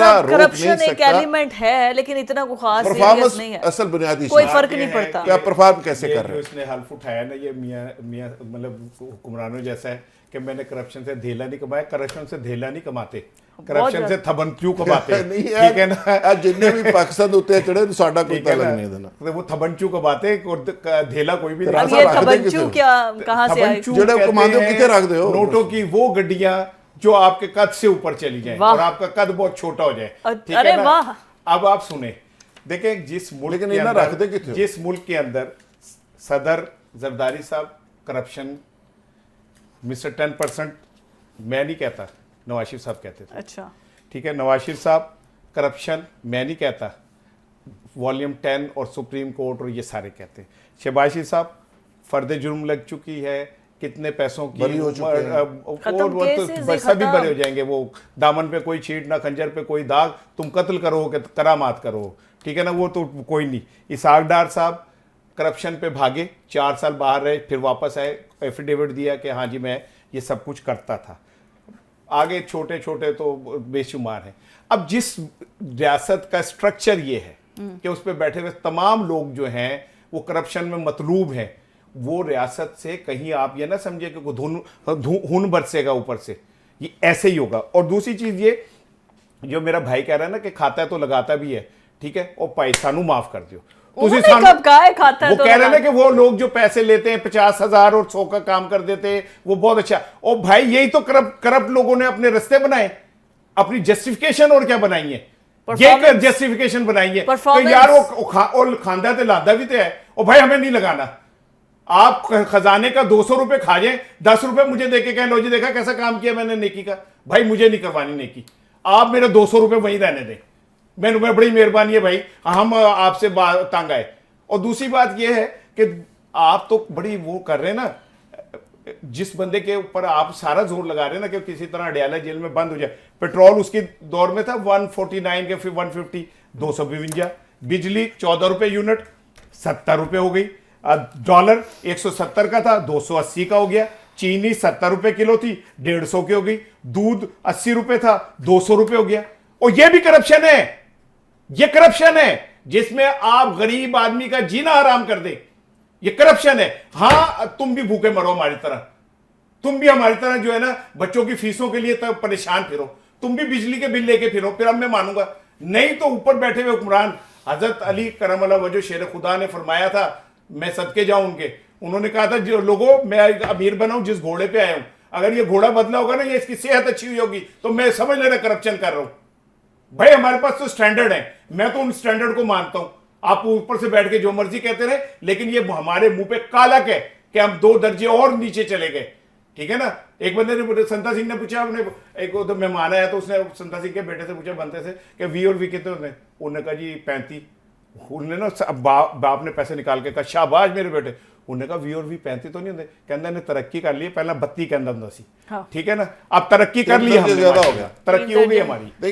दूसरा रोक नहीं करप्शन एक सकता। एलिमेंट है लेकिन इतना कोई खास परफॉर्मेंस सीरियस नहीं है, असल बुनियादी कोई चीज। फर्क नहीं पड़ता। क्या परफॉर्म कैसे ये कर जो रहे हैं? इसने हल्फ उठाया ना, ये मियां मतलब हुक्मरानों जैसा है कि मैंने करप्शन से धेला नहीं कमाया। करप्शन से धेला नहीं कमाते, करप्शन से थबंचू कमाते। नहीं ठीक है ना, यार, जिन्ने भी पाकिस्तान उत्ते चढ़े साडा कोई ठीक है तलक ना? नहीं देना। तो वो थबंचू कमाते और धेला कोई भी अब अब नहीं। ऐसा ये रख दे तबंचू किसी क्या कहाँ से आई? तबंचू जेड़े कहते कमाते हो हैं किथे रख दे हो? नोटों की वो गड्डियां जो आपके कद से ऊपर चली जाए वाह। और आपका कद बहुत छोटा हो जाए। ठीक अरे है ना? वाह। अब आप सुने, देखें जिस मुल्क लेकिन के इन्हें अंदर, रख दे किथे हो? जिस मुल्क के अंदर सदर जरदारी साहब करप्शन मिस्टर 10%, मैं नहीं कहता, नवाज शरीफ साहब कहते थे। अच्छा, ठीक है, नवाज शरीफ साहब करप्शन मैं नहीं कहता, वॉल्यूम 10 और सुप्रीम कोर्ट और ये सारे कहते हैं। शहबाज शरीफ साहब फर्द जुर्म लग चुकी है, कितने पैसों की बरी हो चुके हैं। खत्म, वो cases तो ही सभी खत्म। बरे हो जाएंगे। वो दामन पे कोई छीट ना, खंजर पे कोई दाग, तुम कत्ल करो कि करामात करो। ठीक है ना, वो तो कोई नहीं। इसहाक डार साहब करप्शन पे भागे, 4 साल बाहर रहे, फिर वापस आए, एफिडेविट दिया कि हाँ जी मैं ये सब कुछ करता था। आगे छोटे छोटे तो बेशुमार हैं। अब जिस रियासत का स्ट्रक्चर ये है कि उस पर बैठे हुए तमाम लोग जो हैं वो करप्शन में मतलूब हैं, वो रियासत से कहीं आप ये ना समझिए कि हुन बरसेगा ऊपर से, ये ऐसे ही होगा। और दूसरी चीज ये जो मेरा भाई कह रहा है ना कि खाता तो लगाता भी है, ठीक है, और पैसा नू माफ कर दियो। उन्होंने सानू- कब कहा है खाता वो तो कह रहे हैं ना लगा- कि वो लोग जो पैसे लेते हैं 50,000 और 100 का काम कर देते हैं, वो बहुत अच्छा। और भाई यही तो करप्ट लोगों ने अपने रास्ते बनाए, अपनी जस्टिफिकेशन और क्या बनाई है, ये जस्टिफिकेशन बनाई है। तो यार वो खांदा तो लादा भी तो है, और भाई हमें नहीं लगाना। आप खजाने का 200 रुपए खा जाए, 10 रुपए मुझे देके कहें लो जी देखा कैसा काम किया मैंने नेकी का, भाई मुझे नहीं करवानी नेकी, आप मेरे 200 रुपए वहीं रहने दें, मैंने बड़ी मेहरबानी है भाई, हम आपसे तंग आए। और दूसरी बात यह है कि आप तो बड़ी वो कर रहे हैं ना, जिस बंदे के ऊपर आप सारा जोर लगा रहे हैं ना कि किसी तरह अडयाला जेल में बंद हो जाए। पेट्रोल उसके दौर में था 149 के, फिर 150, 252। बिजली 14 रुपए यूनिट, 70 रुपए हो गई। डॉलर 170 का था, 280 का हो गया। चीनी 70 रुपए किलो थी, 150 की हो गई। दूध 80 रुपए था, 200 रुपए हो गया। और यह भी करप्शन है, यह करप्शन है जिसमें आप गरीब आदमी का जीना हराम कर दे, ये करप्शन है। हां तुम भी भूखे मरो हमारी तरह, तुम भी हमारी तरह जो है ना बच्चों की फीसों के लिए तो परेशान फिरो, तुम भी बिजली के बिल लेके फिरो, फिर अब मैं मानूंगा। नहीं तो ऊपर बैठे हुए हुक्मरान, हजरत अली करमल्लाह वजह शेर खुदा ने फरमाया था, मैं सदके जाऊं उनके, उन्होंने कहा था जो लोगों मैं अमीर बना हूं जिस घोड़े पे आया हूं, अगर ये घोड़ा बदला होगा ना, ये इसकी सेहत अच्छी हुई होगी तो मैं समझ लेना करप्शन कर रहा हूं। भाई हमारे पास तो स्टैंडर्ड है, मैं तो उन स्टैंडर्ड को मानता हूं। आप ऊपर से बैठ के जो मर्जी कहते रहे, लेकिन ये हमारे मुंह पे कालक है कि हम 2 दर्जे और नीचे चले गए। ठीक है ना, एक बंदे ने, संता सिंह ने पूछा, अपने एक उधर मेहमान आया तो उसने संता सिंह के बेटे से पूछा, बनते से कि वी और वी कितने होते हैं, उन्होंने कहा जी 35। उन्होंने ना बाप ने पैसे निकाल के कहा शाबाश मेरे बेटे, उन्होंने कहा वी और वी 35 तो नहीं होते, कहते ने तरक्की कर ली, पहला 32 कहता ਹੁੰਦਾ ਸੀ। ठीक है ना, अब तरक्की कर ली, हमने ज्यादा हो गया, तरक्की हो गई हमारी।